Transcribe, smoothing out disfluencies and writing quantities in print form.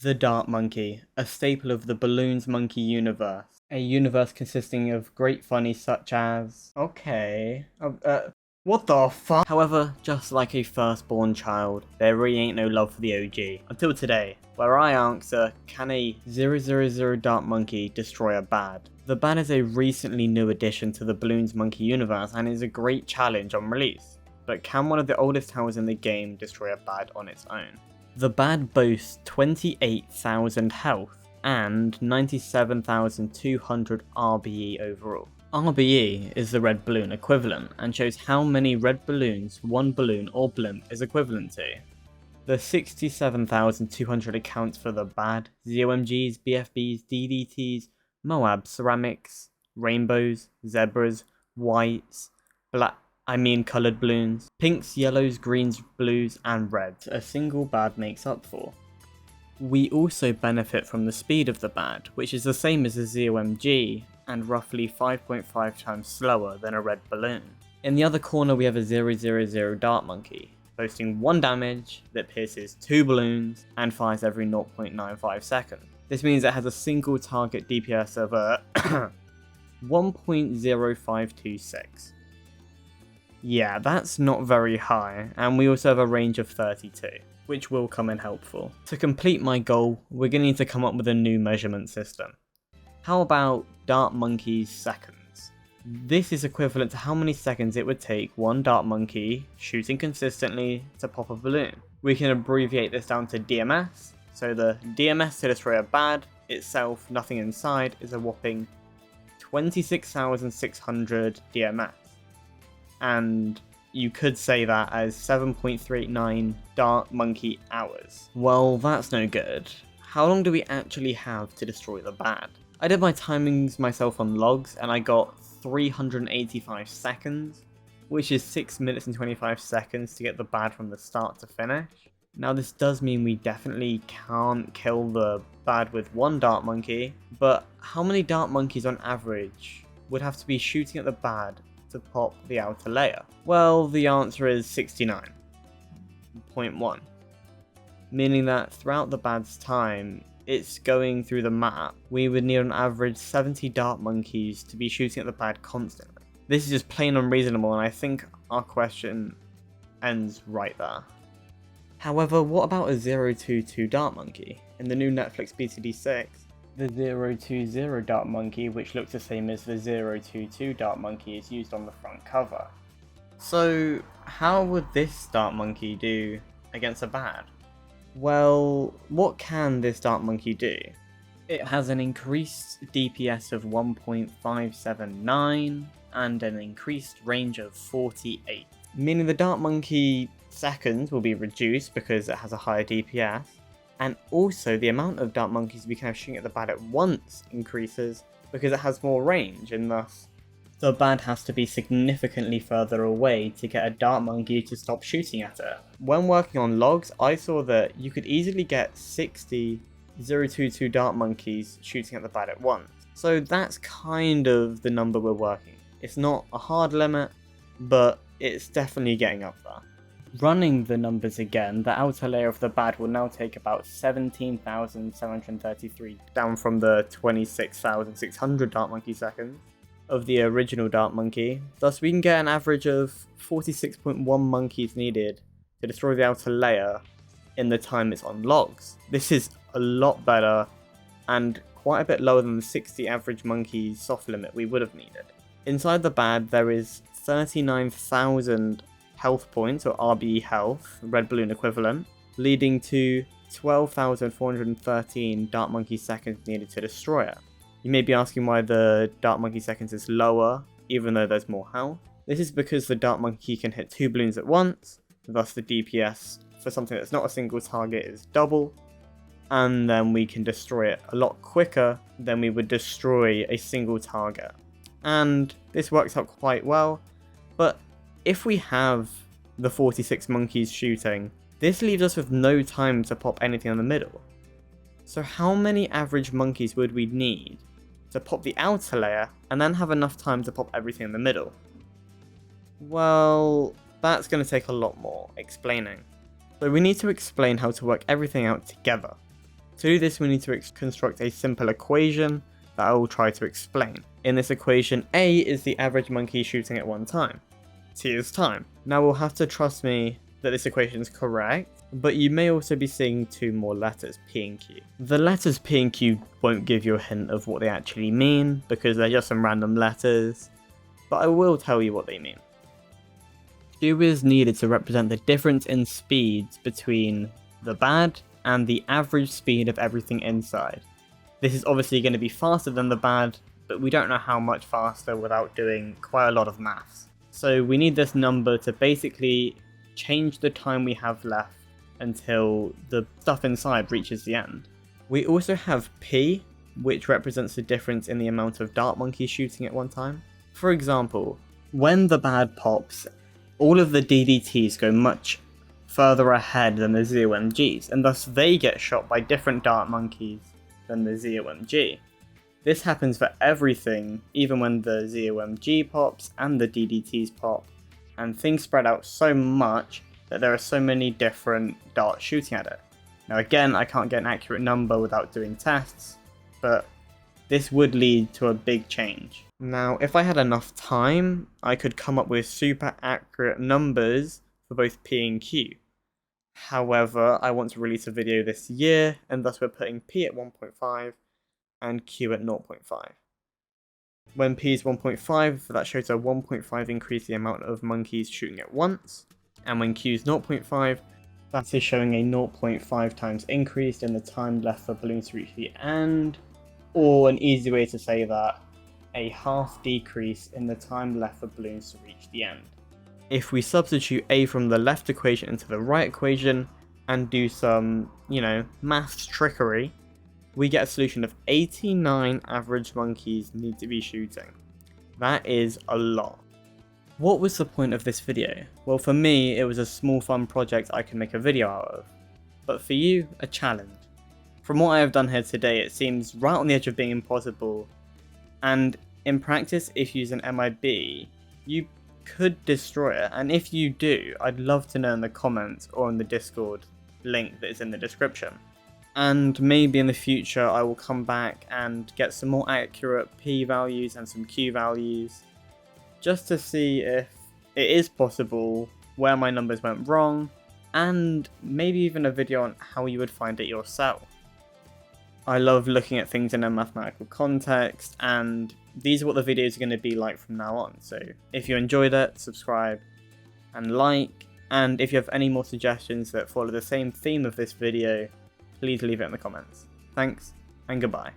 The Dart Monkey, a staple of the Balloons Monkey universe. A universe consisting of great funnies such as... Okay... what the fuck? However, just like a firstborn child, there really ain't no love for the OG. Until today, where I answer, can a 000 Dart Monkey destroy a Bad? The Bad is a recently new addition to the Balloons Monkey universe and is a great challenge on release. But can one of the oldest towers in the game destroy a Bad on its own? The Bad boasts 28,000 health and 97,200 RBE overall. RBE is the red balloon equivalent and shows how many red balloons one balloon or blimp is equivalent to. The 67,200 accounts for the Bad, ZOMGs, BFBs, DDTs, Moab ceramics, rainbows, zebras, whites, coloured balloons, pinks, yellows, greens, blues, and reds a single Bad makes up for. We also benefit from the speed of the Bad, which is the same as a ZOMG and roughly 5.5 times slower than a red balloon. In the other corner we have a 000 Dart Monkey, boasting 1 damage that pierces 2 balloons and fires every 0.95 seconds. This means it has a single target DPS of 1.0526. Yeah, that's not very high, and we also have a range of 32, which will come in helpful. To complete my goal, we're going to need to come up with a new measurement system. How about Dart Monkey's seconds? This is equivalent to how many seconds it would take one Dart Monkey shooting consistently to pop a balloon. We can abbreviate this down to DMS, so the DMS to destroy a Bad itself, nothing inside, is a whopping 26,600 DMS. And you could say that as 7.39 Dart Monkey hours. Well, that's no good. How long do we actually have to destroy the Bad? I did my timings myself on logs and I got 385 seconds, which is 6 minutes and 25 seconds to get the Bad from the start to finish. Now this does mean we definitely can't kill the Bad with 1 Dart Monkey, but how many Dart Monkeys on average would have to be shooting at the Bad to pop the outer layer? Well, the answer is 69.1, meaning that throughout the Bad's time it's going through the map, we would need on average 70 Dart Monkeys to be shooting at the Bad constantly. This is just plain unreasonable, and I think our question ends right there. However, what about a 022 Dart Monkey? In the new Netflix BTD6, the 020 Dart Monkey, which looks the same as the 022 Dart Monkey, is used on the front cover. So how would this Dart Monkey do against a Bad? Well, what can this Dart Monkey do? It has an increased DPS of 1.579 and an increased range of 48, meaning the Dart Monkey seconds will be reduced because it has a higher DPS, and also the amount of Dart Monkeys we can have shooting at the Bad at once increases because it has more range, and thus the Bad has to be significantly further away to get a Dart Monkey to stop shooting at it. When working on logs, I saw that you could easily get 60 022 Dart Monkeys shooting at the Bad at once. So that's kind of the number we're working. It's not a hard limit, but it's definitely getting up there. Running the numbers again, the outer layer of the Bad will now take about 17,733, down from the 26,600 Dart Monkey seconds of the original Dart Monkey. Thus we can get an average of 46.1 monkeys needed to destroy the outer layer in the time it's on logs. This is a lot better and quite a bit lower than the 60 average monkeys soft limit we would have needed. Inside the Bad there is 39,000 health points, or RBE health, red balloon equivalent, leading to 12,413 Dart Monkey seconds needed to destroy it. You may be asking why the Dart Monkey seconds is lower, even though there's more health. This is because the Dart Monkey can hit 2 balloons at once, thus the DPS for something that's not a single target is double, and then we can destroy it a lot quicker than we would destroy a single target. And this works out quite well, but if we have the 46 monkeys shooting, this leaves us with no time to pop anything in the middle. So how many average monkeys would we need to pop the outer layer and then have enough time to pop everything in the middle? Well, that's going to take a lot more explaining. So we need to explain how to work everything out together. To do this, we need to construct a simple equation that I will try to explain. In this equation, A is the average monkey shooting at one time. T is time. Now we'll have to trust me that this equation is correct, but you may also be seeing two more letters, P and Q. The letters P and Q won't give you a hint of what they actually mean because they're just some random letters, but I will tell you what they mean. Q is needed to represent the difference in speeds between the bad and the average speed of everything inside. This is obviously going to be faster than the bad, but we don't know how much faster without doing quite a lot of maths. So we need this number to basically change the time we have left until the stuff inside reaches the end. We also have P, which represents the difference in the amount of dart monkeys shooting at one time. For example, when the bad pops, all of the DDTs go much further ahead than the ZOMGs, and thus they get shot by different dart monkeys than the ZOMG. This happens for everything, even when the ZOMG pops and the DDTs pop, and things spread out so much that there are so many different darts shooting at it. Now again, I can't get an accurate number without doing tests, but this would lead to a big change. Now, if I had enough time, I could come up with super accurate numbers for both P and Q. However, I want to release a video this year, and thus we're putting P at 1.5 and Q at 0.5. When P is 1.5, that shows a 1.5 increase the amount of monkeys shooting at once, and when Q is 0.5, that is showing a 0.5 times increase in the time left for balloons to reach the end, or an easy way to say that, a half decrease in the time left for balloons to reach the end. If we substitute A from the left equation into the right equation and do some, maths trickery, we get a solution of 89 average monkeys need to be shooting. That is a lot. What was the point of this video? Well, for me, it was a small fun project I could make a video out of. But for you, a challenge. From what I have done here today, it seems right on the edge of being impossible. And in practice, if you use an MIB, you could destroy it. And if you do, I'd love to know in the comments or in the Discord link that is in the description. And maybe in the future I will come back and get some more accurate P values and some Q values, just to see if it is possible, where my numbers went wrong, and maybe even a video on how you would find it yourself. I love looking at things in a mathematical context, and these are what the videos are going to be like from now on. So if you enjoyed it, subscribe and like, and if you have any more suggestions that follow the same theme of this video, please leave it in the comments. Thanks, and goodbye.